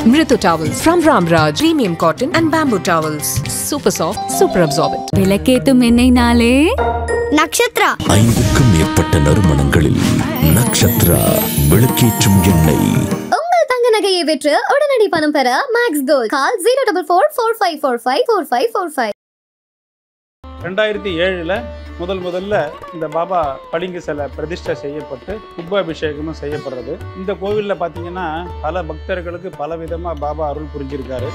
Mritu towels from Ramraj. Premium cotton and bamboo towels. Super soft, super absorbent. விளக்கேத்தும் எண்ணெய் நாளே நக்ஷத்ரா. 5க்கும் மேற்பட்ட நறுமணங்களில் நக்ஷத்ரா விளக்கேற்றும் எண்ணெய். உங்கள் தங்க நகையை விற்று உடனடி பணம் பெற மேக்ஸ் கோல்ட். கால் 04445454545. 2007 முதல்ல இந்த பாபா பளிங்கு சிலை பிரதிஷ்டை செய்யப்பட்டு கும்பாபிஷேகமும் செய்யப்படுறது. இந்த கோவிலில் பார்த்தீங்கன்னா பல பக்தர்களுக்கு பல விதமாக பாபா அருள் புரிஞ்சிருக்காரு.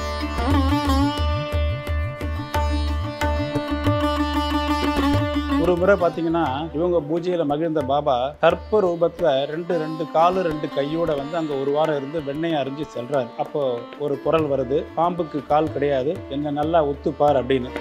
ஒரு முறை பார்த்தீங்கன்னா இவங்க பூஜையில் மகிழ்ந்த பாபா கற்ப ரூபத்தில் ரெண்டு காலு 2 கையோட வந்து அங்கே ஒரு வாரம் இருந்து வெண்ணெயை அறிஞ்சு செல்றாரு. அப்போ ஒரு குரல் வருது, பாம்புக்கு கால் கிடையாது, என்ன நல்லா ஒத்துப்பார் அப்படின்னு.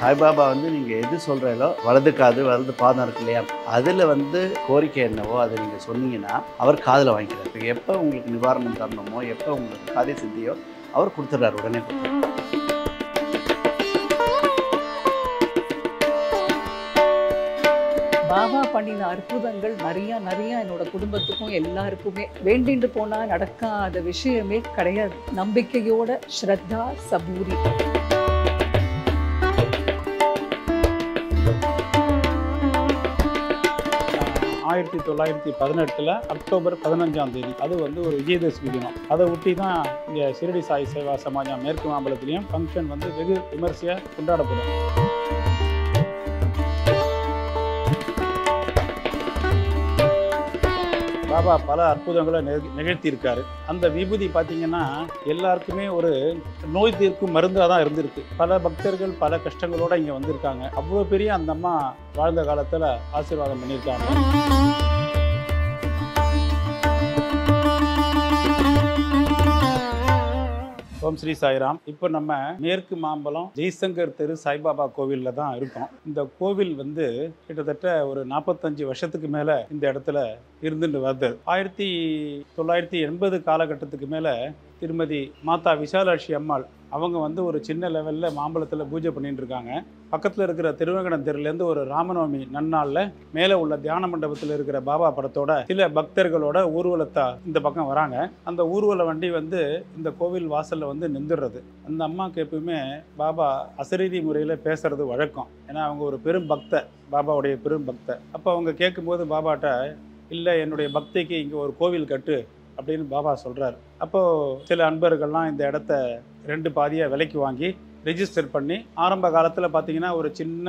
சாய்பாபா வந்து நீங்கள் எது சொல்கிறீங்களோ, வலது காது வலது பாதம் இருக்கு இல்லையா, அதில் வந்து கோரிக்கை என்னவோ அதை நீங்கள் சொன்னீங்கன்னா அவர் காதில் வாங்கிக்கிறார். இப்போ எப்போ உங்களுக்கு நிவாரணம் தரணுமோ, எப்போ உங்களுக்கு காதை சித்தியோ அவர் கொடுத்துட்றாரு, உடனே கொடுத்துறாரு. பாபா பண்ணின அற்புதங்கள் நிறைய என்னோட குடும்பத்துக்கும் எல்லாருக்குமே வேண்டிட்டு போனா நடக்காத விஷயமே கிடையாது. நம்பிக்கையோட ஸ்ரத்தா சபூரி. 1918 அக்டோபர் 15ஆம் தேதி அது வந்து ஒரு விஜயதசமி தினம். அதை ஒட்டி தான் இங்கே ஷிரடி சாய் சேவா சமாஜம் மேற்கு மாம்பலத்திலையும் ஃபங்க்ஷன் வந்து வெகு விமர்சையாக கொண்டாடப்படும். பாபா பல அற்புதங்களை நிகழ்த்தியிருக்காரு. அந்த விபூதி பார்த்தீங்கன்னா எல்லாருக்குமே ஒரு நோய் தீர்க்கும் மருந்தாக தான் இருந்திருக்கு. பல பக்தர்கள் பல கஷ்டங்களோடு இங்கே வந்திருக்காங்க. அவ்வளோ பெரிய அந்த அம்மா வாழ்ந்த காலத்தில் ஆசீர்வாதம் பண்ணியிருக்காங்க. ஓம் ஸ்ரீ சாய்ராம். இப்போ நம்ம மேற்கு மாம்பலம் ஜெய்சங்கர் தெரு சாய்பாபா கோவிலில் தான் இருக்கோம். இந்த கோவில் வந்து கிட்டத்தட்ட ஒரு 45 வருஷத்துக்கு மேலே இந்த இடத்துல இருந்துட்டு வருது. 1980 காலகட்டத்துக்கு மேலே திருமதி மாதா விசாலாட்சி அம்மாள் அவங்க வந்து ஒரு சின்ன லெவலில் மாம்பழத்தில் பூஜை பண்ணிட்டு இருக்காங்க. பக்கத்தில் இருக்கிற திருவேங்கடம் தெருலேருந்து ஒரு ராமநவமி நன்னாளில் மேலே உள்ள தியான மண்டபத்தில் இருக்கிற பாபா படத்தோட சில பக்தர்களோட ஊர்வலத்தை இந்த பக்கம் வராங்க. அந்த ஊர்வல வண்டி வந்து இந்த கோவில் வாசலில் வந்து நின்றுடுறது. அந்த அம்மாவுக்கு எப்பவுமே பாபா அசரீரி முறையில் பேசுறது வழக்கம். ஏன்னா அவங்க ஒரு பெரும் பக்த, பாபாவுடைய பெரும் பக்த. அப்போ அவங்க கேட்கும்போது பாபாட்ட, இல்லை என்னுடைய பக்திக்கு இங்கே ஒரு கோவில் கட்டு அப்படின்னு பாபா சொல்கிறார். அப்போது சில அன்பர்கள்லாம் இந்த இடத்த 2 பாதியாக விலைக்கு வாங்கி ரெஜிஸ்டர் பண்ணி ஆரம்ப காலத்தில் பார்த்தீங்கன்னா ஒரு சின்ன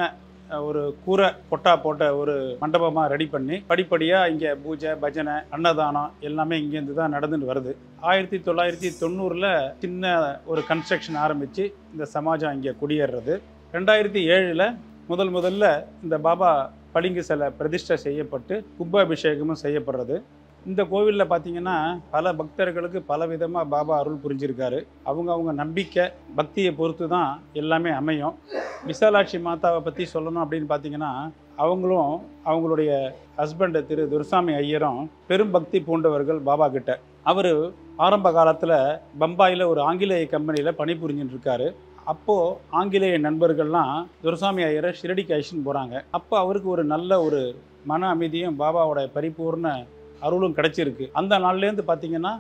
ஒரு கூரை கொட்டா போட்ட ஒரு மண்டபமாக ரெடி பண்ணி படிப்படியாக இங்கே பூஜை பஜனை அன்னதானம் எல்லாமே இங்கேருந்து தான் நடந்துட்டு வருது. 1990 சின்ன ஒரு கன்ஸ்ட்ரக்ஷன் ஆரம்பித்து இந்த சமாஜம் இங்கே குடியேறது. 2007 முதல்ல இந்த பாபா பளிங்கு சிலை பிரதிஷ்டை செய்யப்பட்டு கும்பாபிஷேகமும் செய்யப்படுறது. இந்த கோவிலில் பார்த்தீங்கன்னா பல பக்தர்களுக்கு பல விதமாக பாபா அருள் புரிஞ்சிருக்காரு. அவங்க நம்பிக்கை பக்தியை பொறுத்து தான் எல்லாமே அமையும். விசாலாட்சி மாதாவை பற்றி சொல்லணும் அப்படின்னு பார்த்தீங்கன்னா அவங்களும் அவங்களுடைய ஹஸ்பண்டு திரு துர்சாமி ஐயரும் பெரும் பக்தி பூண்டவர்கள் பாபா கிட்ட. அவர் ஆரம்ப காலத்தில் பம்பாயில் ஒரு ஆங்கிலேய கம்பெனியில் பணிபுரிஞ்சுட்டு இருக்காரு. அப்போது ஆங்கிலேய நண்பர்கள்லாம் துர்சாமி ஐயரை ஷிரடிக்கு அழைச்சின்னு போகிறாங்க. அப்போ அவருக்கு ஒரு நல்ல ஒரு மன அமைதியும் பாபாவோட பரிபூர்ண அருளும் கிடைச்சிருக்கு. அந்த நாள்லேருந்து பார்த்தீங்கன்னா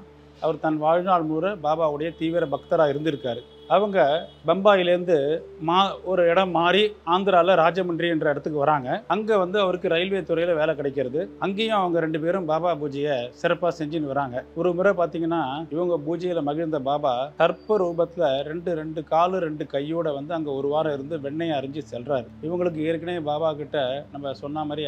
அவர் தன் வாழ்நாள் முறை பாபாவுடைய தீவிர பக்தராக இருந்திருக்காரு. அவங்க பம்பாயிலேருந்து ஒரு இடம் மாறி ஆந்திராவில் ராஜமன்றி என்ற இடத்துக்கு வராங்க. அங்கே வந்து அவருக்கு ரயில்வே துறையில் வேலை கிடைக்கிறது. அங்கேயும் அவங்க 2 பேரும் பாபா பூஜையை சிறப்பாக செஞ்சுன்னு வராங்க. ஒரு முறை பார்த்தீங்கன்னா இவங்க பூஜையில் மகிழ்ந்த பாபா கற்ப ரூபத்தில் ரெண்டு காலு 2 கையோட வந்து அங்கே ஒரு வாரம் இருந்து வெண்ணெயை அறிஞ்சு செல்றாரு. இவங்களுக்கு ஏற்கனவே பாபா கிட்ட நம்ம சொன்ன மாதிரி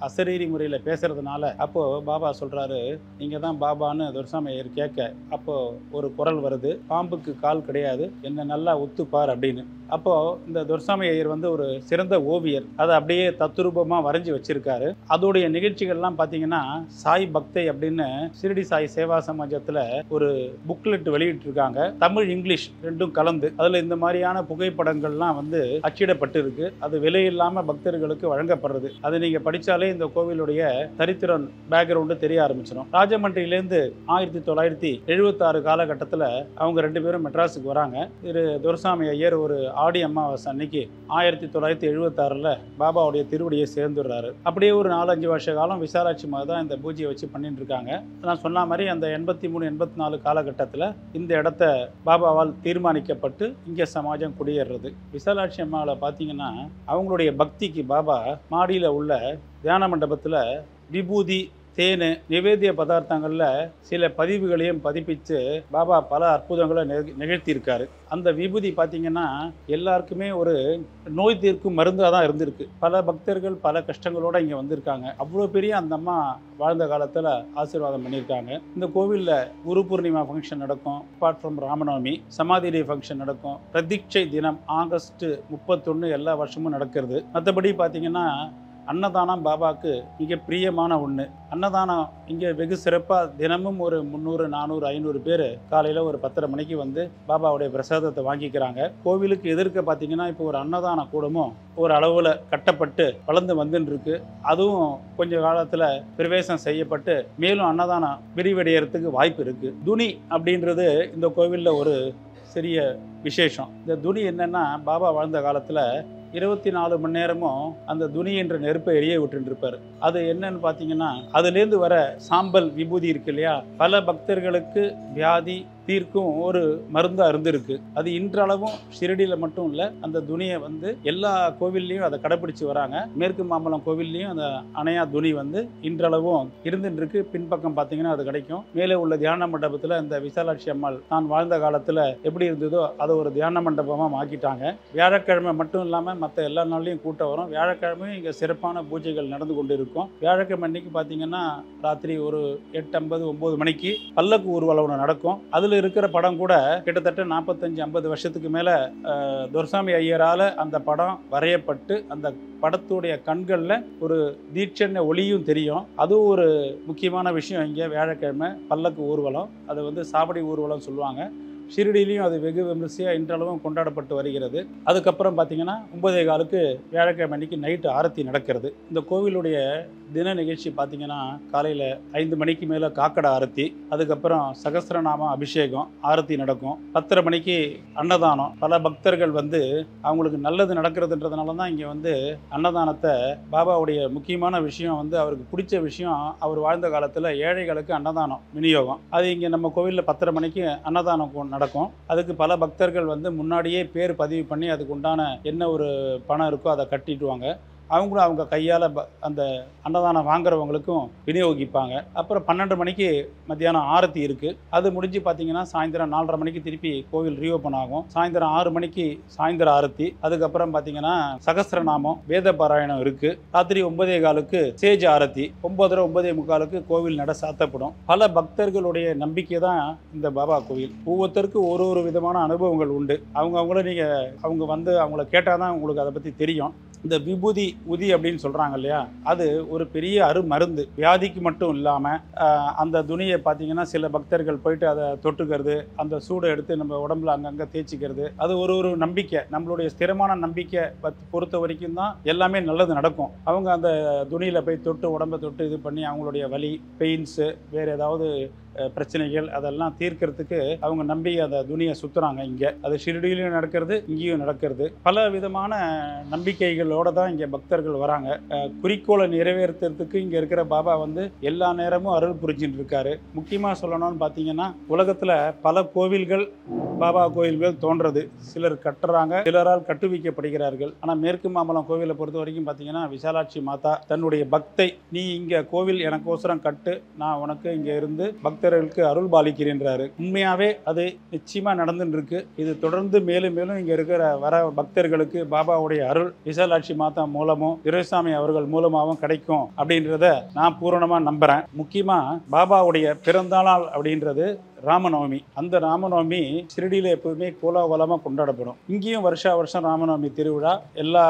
அசரீரி முறையில் பேசுறதுனால அப்போ பாபா சொல்றாரு, நீங்க தான் பாபான்னு துர்சாமி ஐயர் கேட்க அப்போ ஒரு குரல் வருது, பாம்புக்கு கால் கிடையாது, என்ன நல்லா ஒத்துப்பார் அப்படின்னு. அப்போது இந்த துர்சாமி ஐயர் வந்து ஒரு சிறந்த ஓவியர். அதை அப்படியே தத்துரூபமாக வரைஞ்சி வச்சிருக்காரு. அதோடைய நிகழ்ச்சிகள்லாம் பார்த்தீங்கன்னா சாய் பக்தை அப்படின்னு ஷிரடி சாய் சேவா சமாஜத்தில் ஒரு புக்லெட் வெளியிட்டிருக்காங்க. தமிழ் இங்கிலீஷ் 2ம் கலந்து அதில் இந்த மாதிரியான புகைப்படங்கள்லாம் வந்து அச்சிடப்பட்டு இருக்கு. அது விலையில்லாமல் பக்தர்களுக்கு வழங்கப்படுறது. அதை நீங்கள் படித்தாலே இந்த கோவிலுடைய சரித்திரம் பேக்ரவுண்டு தெரிய ஆரம்பிச்சிடும். ராஜமன்றியிலேருந்து 1976 காலகட்டத்தில் அவங்க 2 பேரும் மெட்ராஸுக்கு வராங்க. திரு துர்சாமி ஐயர் ஒரு ஆடி அமாவாசை அன்னைக்கு 1976 பாபாவுடைய திருவடியை சேர்ந்துடுறாரு. அப்படியே ஒரு 4-5 வருஷ காலம் விசாலாட்சி மாதா இந்த பூஜையை வச்சு பண்ணிட்டு இருக்காங்க. நான் சொன்ன மாதிரி அந்த 83-84 காலகட்டத்தில் இந்த இடத்த பாபாவால் தீர்மானிக்கப்பட்டு இங்கே சமாஜம் குடியேறது. விசாலாட்சி அம்மாவை பார்த்தீங்கன்னா அவங்களுடைய பக்திக்கு பாபா மாடியில் உள்ள தியான மண்டபத்தில் விபூதி, தேன், நிவேதிய பதார்த்தங்களில் சில பதிவுகளையும் பதிப்பித்து பாபா பல அற்புதங்களை நிகழ்த்தியிருக்காரு. அந்த விபூதி பார்த்தீங்கன்னா எல்லாருக்குமே ஒரு நோய் தீர்க்கும் மருந்தாக தான் இருந்திருக்கு. பல பக்தர்கள் பல கஷ்டங்களோடு இங்கே வந்திருக்காங்க. அவ்வளோ பெரிய அந்த அம்மா வாழ்ந்த காலத்தில் ஆசீர்வாதம் பண்ணியிருக்காங்க. இந்த கோவிலில் குரு பூர்ணிமா ஃபங்க்ஷன் நடக்கும். அப்பார்ட் ஃப்ரம் ராமநவமி சமாதி டே ஃபங்க்ஷன் நடக்கும். பிரதீட்சை தினம் ஆகஸ்ட் 31 எல்லா வருஷமும் நடக்கிறது. மற்றபடி பார்த்தீங்கன்னா அன்னதானம் பாபாவுக்கு மிக பிரியமான ஒன்று. அன்னதானம் இங்கே வெகு சிறப்பாக தினமும் ஒரு 300, 400, 500 பேர் காலையில் ஒரு 10:30 மணிக்கு வந்து பாபாவுடைய பிரசாதத்தை வாங்கிக்கிறாங்க. கோவிலுக்கு எதிர்க்க பார்த்தீங்கன்னா இப்போ ஒரு அன்னதான கூடமும் ஒரு அளவில் கட்டப்பட்டு வளர்ந்து வந்துன்னு இருக்கு. அதுவும் கொஞ்ச காலத்தில் பிரவேசம் செய்யப்பட்டு மேலும் அன்னதானம் விரிவடைகிறதுக்கு வாய்ப்பு இருக்குது. துணி அப்படின்றது இந்த கோவிலில் ஒரு சிறிய விசேஷம். இந்த துணி என்னென்னா பாபா வாழ்ந்த காலத்தில் 24 மணி நேரமும் அந்த துணி என்ற நெருப்பை எரிய விட்டு இருப்பார். அது என்னன்னு பார்த்தீங்கன்னா அதுலேருந்து வர சாம்பல் விபூதி இருக்கு இல்லையா, பல பக்தர்களுக்கு வியாதி தீர்க்கும் ஒரு மருந்தாக இருந்திருக்கு. அது இன்றளவும் ஷிரடியில் மட்டும் இல்லை, அந்த துணியை வந்து எல்லா கோவில்லையும் அதை கடைப்பிடிச்சு வராங்க. மேற்கு மாம்பலம் கோவில்லையும் அந்த அணையா துணி வந்து இன்றளவும் இருந்துட்டு இருக்கு. பின்பக்கம் பார்த்தீங்கன்னா அது கிடைக்கும். மேலே உள்ள தியான மண்டபத்தில் இந்த விசாலாட்சி அம்மாள் தான் வாழ்ந்த காலத்தில் எப்படி இருந்ததோ அதை ஒரு தியான மண்டபமாக ஆக்கிட்டாங்க. வியாழக்கிழமை மட்டும் இல்லாமல் மற்ற எல்லா நாள்லையும் கூட்டம் வரும். வியாழக்கிழமையும் இங்கே சிறப்பான பூஜைகள் நடந்து கொண்டு இருக்கும். வியாழக்கிழமை அன்னைக்கு பார்த்தீங்கன்னா ராத்திரி ஒரு 8:50-9 மணிக்கு பல்லக்கு ஊர்வலம் நடக்கும். அதில் இருக்கிற படம் கூட கிட்டத்தட்ட 45-50 வருஷத்துக்கு மேலே துர்சாமி ஐயரால் அந்த படம் வரையப்பட்டு அந்த படத்துடைய கண்களில் ஒரு தீட்சண ஒளியும் தெரியும். அதுவும் ஒரு முக்கியமான விஷயம். இங்கே வியாழக்கிழமை பல்லக்கு ஊர்வலம், அது வந்து சாவடி ஊர்வலம் சொல்லுவாங்க. ஷிரடியிலையும் அது வெகு விமர்சையாக இன்றளவும் கொண்டாடப்பட்டு வருகிறது. அதுக்கப்புறம் பார்த்தீங்கன்னா 9:15 வியாழக்கிழமை அன்னைக்கு நைட்டு ஆரத்தி நடக்கிறது. இந்த கோவிலுடைய தின நிகழ்ச்சி பார்த்தீங்கன்னா காலையில் 5 மணிக்கு மேலே காக்கட ஆரத்தி, அதுக்கப்புறம் சகஸ்ரநாம அபிஷேகம் ஆரத்தி நடக்கும். 10:30 மணிக்கு அன்னதானம். பல பக்தர்கள் வந்து அவங்களுக்கு நல்லது நடக்கிறதுன்றதுனால தான் இங்கே வந்து அன்னதானத்தை பாபாவுடைய முக்கியமான விஷயம் வந்து அவருக்கு பிடிச்ச விஷயம். அவர் வாழ்ந்த காலத்தில் ஏழைகளுக்கு அன்னதானம் விநியோகம். அது இங்கே நம்ம கோவிலில் 10:30 மணிக்கு அன்னதானம் நடக்கும். அதுக்கு பல பக்தர்கள் வந்து முன்னாடியே பேர் பதிவு பண்ணி அதுக்கு உண்டான என்ன ஒரு பணம் இருக்கோ அதை கட்டிடுவாங்க. அவங்களும் அவங்க கையால் அந்த அன்னதானம் வாங்குறவங்களுக்கும் விநியோகிப்பாங்க. அப்புறம் 12 மணிக்கு மத்தியானம் ஆரத்தி இருக்குது. அது முடிஞ்சு பார்த்தீங்கன்னா சாயந்தரம் 4:30 மணிக்கு திருப்பி கோவில் ரீஓப்பன் ஆகும். சாயந்தரம் 6 மணிக்கு சாயந்தரம் ஆரத்தி. அதுக்கப்புறம் பார்த்தீங்கன்னா சகஸ்ரநாமம் வேத பாராயணம் இருக்குது. ராத்திரி 9:15 சேஜ் ஆரத்தி. 9:30-9:45 கோவில் நட சாத்தப்படும். பல பக்தர்களுடைய நம்பிக்கை தான் இந்த பாபா கோவில். ஒவ்வொருத்தருக்கும் ஒரு விதமான அனுபவங்கள் உண்டு. அவங்கள நீங்கள் அவங்க வந்து அவங்கள கேட்டால் தான் உங்களுக்கு அதை பற்றி தெரியும். இந்த விபூதி உதி அப்படின்னு சொல்கிறாங்க இல்லையா, அது ஒரு பெரிய அருமருந்து. வியாதிக்கு மட்டும் இல்லாமல் அந்த துணியை பார்த்தீங்கன்னா சில பக்தர்கள் போயிட்டு அதை தொட்டுக்கிறது, அந்த சூடை எடுத்து நம்ம உடம்புல அங்கங்கே தேய்ச்சிக்கிறது. அது ஒரு நம்பிக்கை. நம்மளுடைய ஸ்திரமான நம்பிக்கை பொறுத்த வரைக்கும் தான் எல்லாமே நல்லது நடக்கும். அவங்க அந்த துணியில் போய் தொட்டு உடம்பை தொட்டு இது பண்ணி அவங்களுடைய வலி, பெயின்ஸு, வேறு ஏதாவது பிரச்சனைகள் அதெல்லாம் தீர்க்கிறதுக்கு அவங்க நம்பி அந்த துணியை சுற்றுறாங்க. இங்கே அது ஷிரடியிலையும் நடக்கிறது, இங்கேயும் நடக்கிறது. பல விதமான நம்பிக்கைகளோடு தான் இங்கே பக்தர்கள் வராங்க. குறிக்கோளை நிறைவேற்றுறதுக்கு இங்கே இருக்கிற பாபா வந்து எல்லா நேரமும் அருள் புரிஞ்சுட்டு இருக்காரு. முக்கியமாக சொல்லணும்னு பார்த்தீங்கன்னா உலகத்தில் பல கோவில்கள் பாபா கோவில்கள் தோன்றது. சிலர் கட்டுறாங்க, சிலரால் கட்டுவிக்கப்படுகிறார்கள். ஆனால் மேற்கு மாம்பலம் கோவிலை பொறுத்த வரைக்கும் பார்த்தீங்கன்னா விசாலாட்சி மாதா தன்னுடைய பக்தை, நீ இங்கே கோவில் எனக்கோசரம் கட்டு, நான் உனக்கு இங்கே இருந்து பக்தர்களுக்கு அருள் பாலிக்கிறேன்றாரு. உண்மையாகவே அது நிச்சயமாக நடந்துட்டு இருக்கு. இது தொடர்ந்து மேலும் மேலும் இங்கே இருக்கிற வர பக்தர்களுக்கு பாபாவுடைய அருள் விசாலாட்சி மாதா மூலமும் துரைசாமி அவர்கள் மூலமாகவும் கிடைக்கும் அப்படின்றத நான் பூரணமாக நம்புகிறேன். முக்கியமாக பாபாவுடைய பிறந்தநாள் அப்படின்றது ராமநவமி. அந்த ராமநவமி ஷிரடியில் எப்போதுமே கோலாகலமாக கொண்டாடப்படும். இங்கேயும் வருஷம் ராமநவமி திருவிழா, எல்லா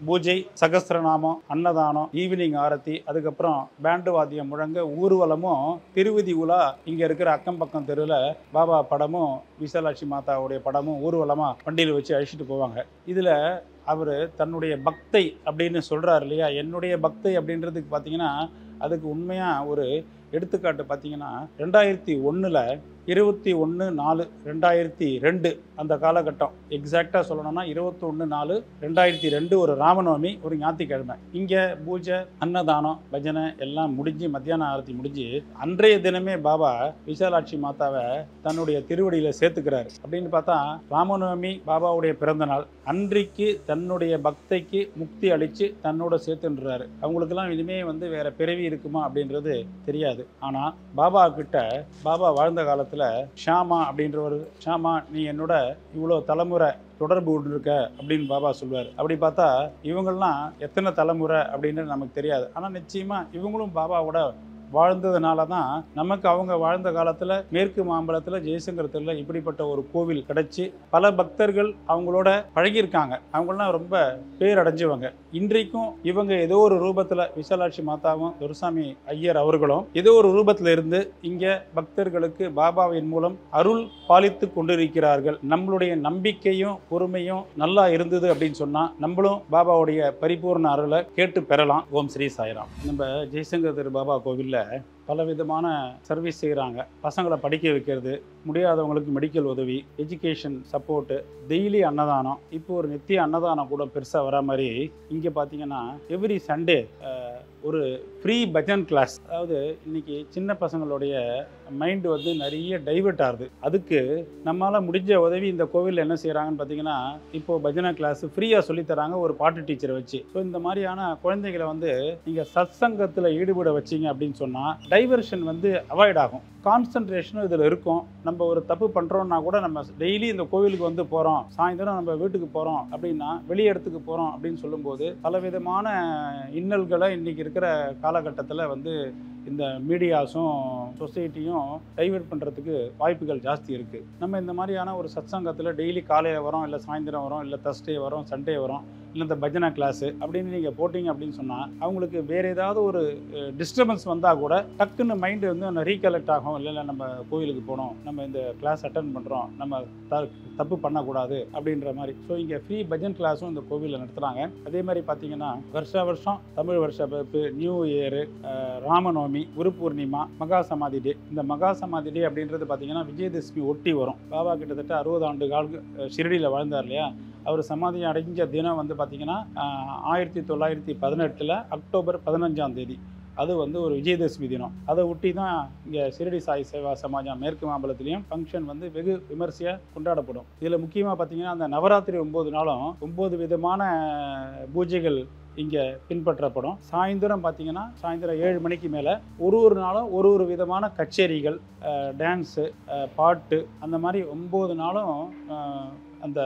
பூஜை, சகஸ்ரநாமம், அன்னதானம், ஈவினிங் ஆரத்தி, அதுக்கப்புறம் பேண்டு வாத்தியம் முழங்க ஊர்வலமும் திருவிதி உலா. இங்கே இருக்கிற அக்கம் பக்கம் தெருவில் பாபா படமும் விசாலாட்சி மாதாவுடைய படமும் ஊர்வலமாக வண்டியில் வச்சு அழைச்சிட்டு போவாங்க. இதில் அவர் தன்னுடைய பக்தை அப்படின்னு சொல்கிறார் இல்லையா, என்னுடைய பக்தை அப்படின்றதுக்கு பார்த்தீங்கன்னா அதுக்கு உண்மையாக ஒரு எடுத்துக்காட்டு பார்த்தீங்கன்னா 2001 21/4/2002 அந்த காலகட்டம். எக்ஸாக்டாக சொல்லணும்னா 21/4/2002 ஒரு ராமநவமி, ஒரு ஞாயிற்றுக்கிழமை. இங்கே பூஜை, அன்னதானம், பஜனை எல்லாம் முடிஞ்சு மத்தியான ஆரத்தி முடிஞ்சு அன்றைய தினமே பாபா விசாலாட்சி மாதாவை தன்னுடைய திருவடியில் சேர்த்துக்கிறாரு. அப்படின்னு பார்த்தா ராமநவமி பாபாவுடைய பிறந்த நாள் அன்றைக்கு தன்னுடைய பக்தைக்கு முக்தி அளித்து தன்னோட சேர்த்துன்றாரு. அவங்களுக்கெல்லாம் இனிமே வேற பிறவி இருக்குமா அப்படின்றது தெரியாது. ஆனால் பாபா கிட்ட பாபா வாழ்ந்த காலத்தில் ஷாமா அப்படின்றவர், ஷாமா நீ என்னோட இவ்வளோ தலைமுறை தொடர்பு இருக்க அப்படின்னு பாபா சொல்லுவார். அப்படி பார்த்தா இவங்கெல்லாம் எத்தனை தலைமுறை அப்படின்னு நமக்கு தெரியாது. ஆனால் நிச்சயமாக இவங்களும் பாபாவோட வாழ்ந்ததுனால தான் நமக்கு அவங்க வாழ்ந்த காலத்தில் மேற்கு மாம்பலத்தில் ஜெயசங்கரத்தில் இப்படிப்பட்ட ஒரு கோவில் கிடைச்சி பல பக்தர்கள் அவங்களோட பழகியிருக்காங்க. அவங்களாம் ரொம்ப பேரடைஞ்சவங்க. இன்றைக்கும் இவங்க ஏதோ ஒரு ரூபத்தில் விசாலாட்சி மாதாவும் துரைசாமி ஐயர் அவர்களும் ஏதோ ஒரு ரூபத்தில் இருந்து இங்கே பக்தர்களுக்கு பாபாவின் மூலம் அருள் பாலித்து கொண்டிருக்கிறார்கள். நம்மளுடைய நம்பிக்கையும் பொறுமையும் நல்லா இருந்தது அப்படின்னு சொன்னால் நம்மளும் பாபாவுடைய பரிபூர்ண அருளை கேட்டு பெறலாம். ஓம் ஸ்ரீ சாய்ராம். நம்ம ஜெய்சங்கர் திரு பாபா கோவிலில் பல விதமான சர்வீஸ் செய்கிறாங்க. பசங்களை படிக்க வைக்கிறது, முடியாதவங்களுக்கு மெடிக்கல் உதவி, எஜுகேஷன் சப்போர்ட்டு, டெய்லி அன்னதானம். இப்போ ஒரு நித்திய அன்னதானம் கூட பெருசாக வர மாதிரி இங்கே பார்த்தீங்கன்னா எவ்ரி சண்டே ஒரு ஃப்ரீ பஜன் கிளாஸ். அதாவது இன்னைக்கு சின்ன பசங்களுடைய மைண்டு நிறைய டைவர்ட் ஆகுது. அதுக்கு நம்மளால் முடிஞ்ச உதவி இந்த கோவிலில் என்ன செய்கிறாங்கன்னு பார்த்தீங்கன்னா இப்போது பஜனை கிளாஸ் ஃப்ரீயாக சொல்லித்தராங்க ஒரு பாட்டு டீச்சரை வச்சு. ஸோ இந்த மாதிரியான குழந்தைகளை நீங்கள் சத்சங்கத்தில் ஈடுபட வச்சிங்க அப்படின்னு சொன்னால் டைவர்ஷன் அவாய்ட் ஆகும். கான்சன்ட்ரேஷனும் இதில் இருக்கும். நம்ம ஒரு தப்பு பண்ணுறோன்னா கூட நம்ம டெய்லி இந்த கோவிலுக்கு போகிறோம், சாயந்தரம் நம்ம வீட்டுக்கு போகிறோம் அப்படின்னா வெளி இடத்துக்கு போகிறோம் அப்படின்னு சொல்லும்போது பலவிதமான இன்னல்களை இன்றைக்கி இருக்கிற காலகட்டத்தில் இந்த மீடியாஸும் சொசைட்டியும் டைவர்ட் பண்ணுறதுக்கு வாய்ப்புகள் ஜாஸ்தி இருக்குது. நம்ம இந்த மாதிரியான ஒரு சத்சங்கத்தில் டெய்லி காலையில் வரோம், இல்லை சாயந்தரம் வரோம், இல்லை தர்ஸ்டே வரோம், சண்டே வரோம், இல்லை இந்த பஜனை கிளாஸு அப்படின்னு நீங்கள் போட்டிங்க அப்படின்னு சொன்னால் அவங்களுக்கு வேறு ஏதாவது ஒரு டிஸ்டர்பன்ஸ் வந்தால் கூட டக்குன்னு மைண்டு ரீகலெக்ட் ஆகும். இல்லை நம்ம கோவிலுக்கு போனோம், நம்ம இந்த கிளாஸ் அட்டன் பண்ணுறோம், நம்ம தப்பு பண்ணக்கூடாது அப்படின்ற மாதிரி. ஸோ இங்கே ஃப்ரீ பஜன் கிளாஸும் இந்த கோவிலில் நடத்துகிறாங்க. அதே மாதிரி பார்த்தீங்கன்னா வருஷம் தமிழ் வருஷ பிறப்பு, நியூ இயரு, ராமநவமி, குரு பூர்ணிமா, மகா சமாதி டே. இந்த மகா சமாதி டே அப்படின்றது பார்த்தீங்கன்னா விஜயதசமி ஒட்டி வரும். பாபா கிட்டத்தட்ட 60 ஆண்டு கால ஷிரடியில் வாழ்ந்தார் இல்லையா, அவர் சமாதி அடைஞ்ச தினம் பார்த்தீங்கன்னா 1918 அக்டோபர் 15ஆம் தேதி. அது ஒரு விஜயதசமி தினம். அதை ஒட்டி தான் இங்கே ஷிரடி சாய் சேவா சமாஜம் மேற்கு மாம்பலத்திலையும் ஃபங்க்ஷன் வெகு விமர்சையாக கொண்டாடப்படும். இதில் முக்கியமாக பார்த்தீங்கன்னா அந்த நவராத்திரி 9 நாளும் 9 விதமான பூஜைகள் இங்கே பின்பற்றப்படும். சாயந்தரம் பார்த்தீங்கன்னா சாயந்தரம் 7 மணிக்கு மேலே ஒரு நாளும் ஒரு விதமான கச்சேரிகள், டான்ஸு, பாட்டு, அந்த மாதிரி 9 நாளும் அந்த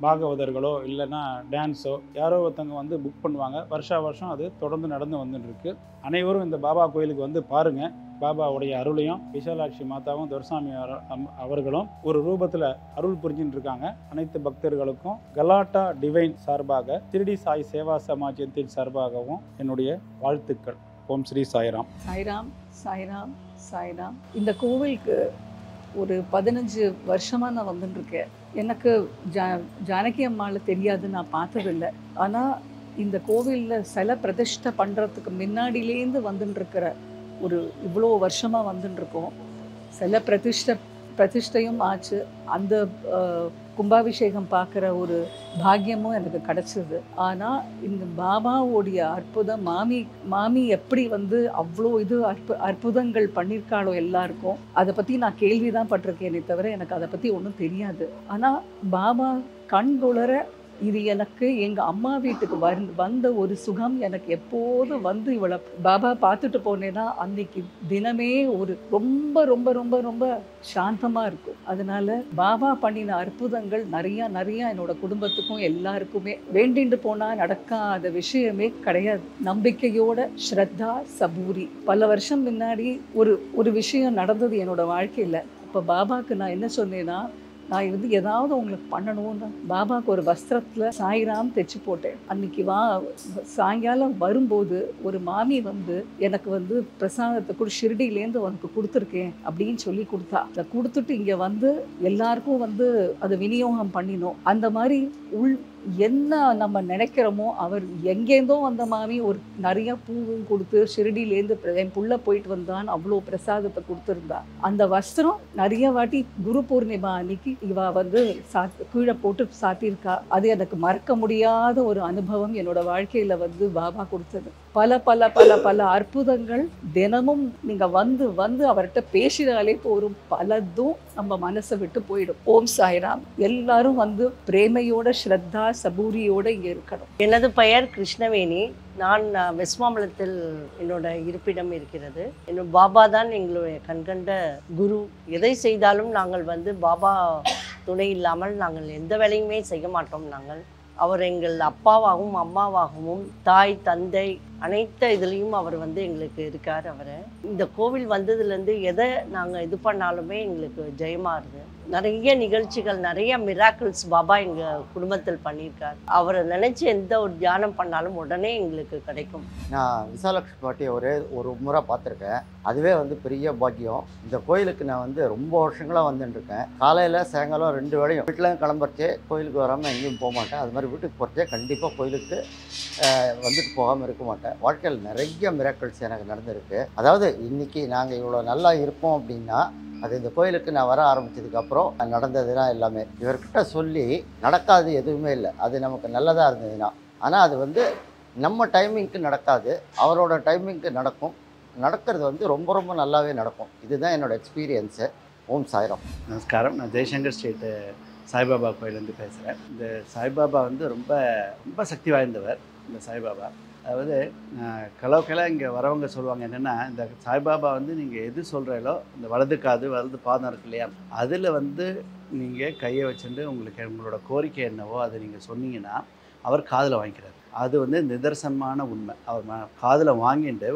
பாகவதர்களோ இல்லைன்னா டான்ஸோ யாரோ ஒருத்தவங்க புக் பண்ணுவாங்க. வருஷம் அது தொடர்ந்து நடந்து வந்துட்டுருக்கு. அனைவரும் இந்த பாபா கோயிலுக்கு பாருங்கள். பாபாவுடைய அருளையும் விசாலாட்சி மாதாவும் துரைசாமி அவர்களும் ஒரு ரூபத்தில் அருள் புரிஞ்சுட்டு இருக்காங்க. அனைத்து பக்தர்களுக்கும் கலாட்டா டிவைன் சார்பாக, ஷிரடி சாய் சேவா சமாஜத்தின் சார்பாகவும் என்னுடைய வாழ்த்துக்கள். ஓம் ஸ்ரீ சாய்ராம். சாய்ராம் சாய்ராம் சாய்ராம். இந்த கோவிலுக்கு ஒரு 15 வருஷமாக நான் வந்துட்டுருக்கேன். எனக்கு ஜானகி அம்மாவை தெரியாது, நான் பார்த்ததில்லை. ஆனால் இந்த கோவிலில் சில பிரதிஷ்டை பண்ணுறதுக்கு முன்னாடியிலேருந்து வந்துட்டுருக்கிற ஒரு இவ்வளோ வருஷமாக வந்துட்டுருக்கோம். சில பிரதிஷ்டையும் ஆச்சு. அந்த கும்பாபிஷேகம் பார்க்குற ஒரு பாக்கியமும் எனக்கு கிடச்சிது. ஆனால் இந்த பாபாவோடைய அற்புதம், மாமி எப்படி அவ்வளோ அற்புதங்கள் பண்ணியிருக்காளோ எல்லாருக்கும், அதை பற்றி நான் கேள்வி தான் பட்டிருக்கேனே தவிர எனக்கு அதை பற்றி ஒன்றும் தெரியாது. ஆனால் பாபா கண்குளர இது எனக்கு எங்கள் அம்மா வீட்டுக்கு வந்த ஒரு சுகம் எனக்கு எப்போதும் இவளை பாபா பார்த்துட்டு போனேன்னா அன்னைக்கு தினமே ஒரு ரொம்ப ரொம்ப ரொம்ப ரொம்ப சாந்தமாக இருக்கும். அதனால பாபா பண்ணின அற்புதங்கள் நிறையா என்னோட குடும்பத்துக்கும் எல்லாருக்குமே வேண்டிட்டு போனால் நடக்காத விஷயமே கிடையாது. நம்பிக்கையோட ஸ்ரத்தா சபூரி. பல வருஷம் முன்னாடி ஒரு விஷயம் நடந்தது என்னோட வாழ்க்கையில். அப்போ பாபாவுக்கு நான் என்ன சொன்னேன்னா, நான் ஏதாவது உங்களுக்கு பண்ணணும்னு பாபாவுக்கு ஒரு வஸ்திரத்தில் சாய்ராம் தைச்சு போட்டேன். அன்னைக்கு சாயங்காலம் வரும்போது ஒரு மாமி எனக்கு பிரசாதத்தை கூட ஷிரடியிலேருந்து உனக்கு கொடுத்துருக்கேன் அப்படின்னு சொல்லி கொடுத்தா. அதை கொடுத்துட்டு இங்கே எல்லாருக்கும் அதை விநியோகம் பண்ணினோம். அந்த மாதிரி என்ன நம்ம நினைக்கிறோமோ அவர் எங்கேருந்தோ வந்த மாதிரி ஒரு நிறைய பூவும் கொடுத்து ஷிரடியிலேருந்து என் புள்ள போயிட்டு வந்தான் அவ்வளோ பிரசாதத்தை கொடுத்துருந்தா. அந்த வஸ்திரம் நிறைய வாட்டி குரு பூர்ணிமா அன்னைக்கு இவ வந்து கீழே போட்டு சாத்தியிருக்கா. அது எனக்கு மறக்க முடியாத ஒரு அனுபவம் என்னோட வாழ்க்கையில வந்து பாபா கொடுத்தது. பல பல பல பல அற்புதங்கள் தினமும் நீங்க வந்து வந்து அவர்கிட்ட பேசினாலே போரும், பலதும் நம்ம மனசை விட்டு போயிடும். ஓம் சாய்ராம். எல்லாரும் வந்து பிரேமையோட ஸ்ரத்தா சபூரியோட இங்கே இருக்கணும். எனது பெயர் கிருஷ்ணவேணி. நான் வெஸ்ட் மாம்பலத்தில் என்னோட இருப்பிடம் இருக்கிறது. என்னோட பாபா தான் எங்களுடைய கண்கண்ட குரு. எதை செய்தாலும் நாங்கள் வந்து பாபா துணை இல்லாமல் நாங்கள் எந்த வேலையுமே செய்ய மாட்டோம். அவர் எங்கள் அப்பாவாகவும் அம்மாவாகவும் தாய் தந்தை அனைத்து இதுலேயும் அவர் வந்து எங்களுக்கு இருக்கார். அவரை இந்த கோவில் வந்ததுலேருந்து எதை நாங்கள் இது பண்ணாலுமே எங்களுக்கு ஜெயமாகுது. நிறைய நிகழ்ச்சிகள், நிறைய மிராக்கிள்ஸ் பாபா எங்கள் குடும்பத்தில் பண்ணியிருக்கார். அவரை நினச்சி எந்த ஒரு தியானம் பண்ணாலும் உடனே எங்களுக்கு கிடைக்கும். நான் விசாலட்சுமி பாட்டியை ஒரு முறை பார்த்துருக்கேன். அதுவே வந்து பெரிய பாக்கியம். இந்த கோயிலுக்கு நான் வந்து ரொம்ப வருஷங்களாக வந்துட்டுருக்கேன். காலையில் சாயங்காலம் 2 வேளையும் வீட்டில் கிளம்புறச்சே கோயிலுக்கு வராமல் எங்கேயும் போக மாட்டேன். அது மாதிரி வீட்டுக்கு போகிறச்சே கண்டிப்பாக கோயிலுக்கு வந்துட்டு போகாமல் இருக்க மாட்டேன். வாழ்க்கையில் நிறைய மிராக்கிள்ஸ் எனக்கு நடந்திருக்கு. அதாவது இன்றைக்கி நாங்கள் இவ்வளோ நல்லா இருப்போம் அப்படின்னா அது இந்த கோயிலுக்கு நான் வர ஆரம்பித்ததுக்கப்புறம் நடந்ததுன்னா எல்லாமே. இவர்கிட்ட சொல்லி நடக்காது எதுவுமே இல்லை. அது நமக்கு நல்லதாக இருந்ததுன்னா. ஆனால் அது வந்து நம்ம டைமிங்க்கு நடக்காது, அவரோட டைமிங்க்கு நடக்கும். நடக்கிறது வந்து ரொம்ப ரொம்ப நல்லாவே நடக்கும். இதுதான் என்னோடய எக்ஸ்பீரியன்ஸு. ஓம் சாய்ராம். நமஸ்காரம். நான் ஜெய்சங்கர் ஸ்ட்ரீட்டு சாய்பாபா கோயிலேருந்து பேசுகிறேன். இந்த சாய்பாபா வந்து ரொம்ப ரொம்ப சக்தி வாய்ந்தவர். இந்த சாய்பாபா அதாவது கலோக்கெல்லாம் இங்கே வரவங்க சொல்லுவாங்க என்னென்னா, இந்த சாய்பாபா வந்து நீங்கள் எது சொல்கிறீங்களோ இந்த வலது காது வலது பாதம் இருக்கு இல்லையா, அதில் வந்து நீங்கள் கையை வச்சுட்டு உங்களோட கோரிக்கை என்னவோ அதை நீங்கள் சொன்னீங்கன்னா அவர் காதில் வாங்கிக்கிறார். அது வந்து நிதர்சனமான உண்மை. அவர் காதில் வாங்கிட்டு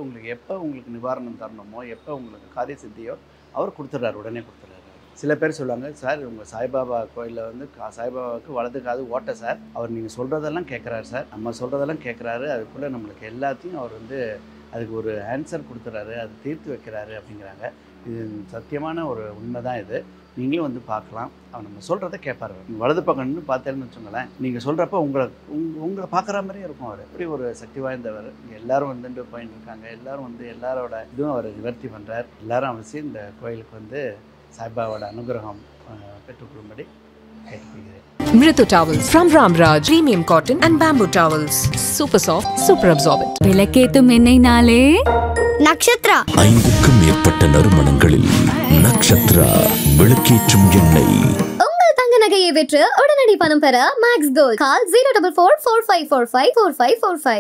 உங்களுக்கு நிவாரணம் தரணுமோ, எப்போ உங்களுக்கு காரிய சித்தியோ அவர் கொடுத்துட்றாரு, உடனே கொடுத்துட்றாரு. சில பேர் சொல்லுவாங்க, சார் உங்கள் சாய்பாபா கோயிலில் வந்து சாய்பாபாவுக்கு வலது காது ஓட்ட சார், அவர் நீங்கள் சொல்கிறதெல்லாம் கேட்குறாரு சார், நம்ம சொல்கிறதெல்லாம் கேட்குறாரு, அதுக்குள்ளே நம்மளுக்கு எல்லாத்தையும் அவர் வந்து அதுக்கு ஒரு ஆன்சர் கொடுத்துறாரு, அது தீர்த்து வைக்கிறாரு அப்படிங்கிறாங்க. இது சத்தியமான ஒரு உண்மை தான். இது நீங்களும் வந்து பார்க்கலாம். அவர் நம்ம சொல்கிறத கேட்பார். வலது பக்கம்னு பார்த்தேன்னு வச்சுங்களேன், நீங்கள் சொல்கிறப்ப உங்களை பார்க்குற மாதிரியே இருக்கும். அவர் எப்படி ஒரு சக்தி வாய்ந்தவர். இங்கே எல்லோரும் வந்துட்டு போயின்னு இருக்காங்க. எல்லோரும் வந்து எல்லாரோட இதுவும் அவர் நிவர்த்தி பண்ணுறார். எல்லோரும் அவசியம் இந்த கோயிலுக்கு வந்து சாய்பாபாவோட அனுகிரகம் பெற்றுக்கொள்ளும்படி கேட்டுக்கொள்கிறேன். Mritu Towels from Ramraj Premium Cotton and Bamboo Towels. Super soft, super absorbent. விளக்கேத்தும் எண்ணெய்னாலே Nakshatra. 5க்கும் மேற்பட்ட நறுமணங்களில் நக்ஷத்ரா விளக்கேற்றும் எண்ணெய். உங்கள் தங்க நகையை விற்று உடனடி பணம் பெற மேக்ஸ் கோல்ட். கால் 04445454545.